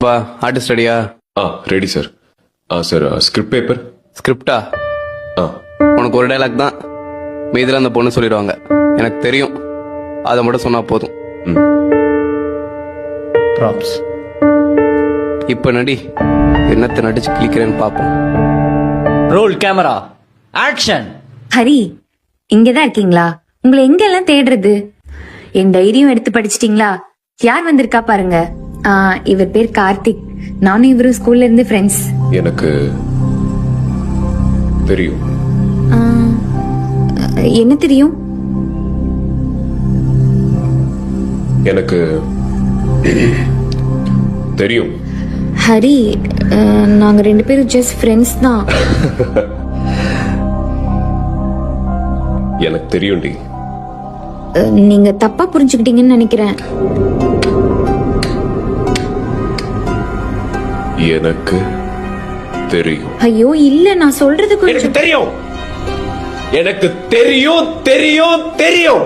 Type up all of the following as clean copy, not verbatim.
வா ஆர்டிஸ்ட் ரெடியா? Ready sir. Sir script paper. ஸ்கிரிப்டா? உனக்கு ஒரு டைலாக் தான், மீதில் அந்த பொண்ணு சொல்லிடுவாங்க. எனக்கு தெரியும், அதை மட்டும் சொன்னா போதும். ப்ராப்ஸ். இப்ப நடி, என்னத்தை நடிச்சு கிளிக்கிறேன்னு பாப்போம். Role camera action. ஹரி, இங்கதான் இருக்கீங்களா? உங்களை எங்கெல்லாம் தேடுறது? என் டைரியும் எடுத்து படிச்சிட்டீங்களா? யார் வந்திருக்கா பாருங்க. இவர் பேர் கார்த்திக். நானும் இவரும் ஸ்கூல்ல இருந்து ஃப்ரெண்ட்ஸ். எனக்கு தெரியும். என்ன தெரியும்? எனக்கு தெரியும். ஹரி, நாங்க 2 பேரும் ஜஸ்ட் ஃப்ரெண்ட்ஸ் தான். எனக்கு தெரியும்டி. நீங்க தப்பா புரிஞ்சுக்கிட்டீங்கன்னு நினைக்கிறேன். எனக்கு தெரியும். ஐயோ இல்ல, நான் சொல்றது எனக்கு கொஞ்சம். தெரியும். எனக்கு தெரியும் தெரியும் தெரியும்.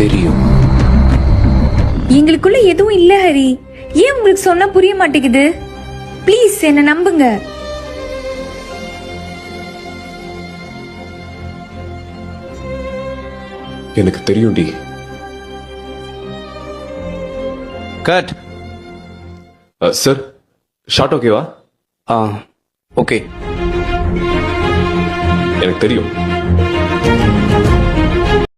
தெரியும். எங்களுக்குள்ள எதுவும் இல்ல ஹரி. ஏன் உங்களுக்கு சொன்னா புரிய மாட்டேங்குது? ப்ளீஸ் என்ன நம்புங்க. எனக்கு தெரியும்டி. கட். சார் ஷார்ட் ஓகேவா? ஓகே. எனக்கு தெரியும்.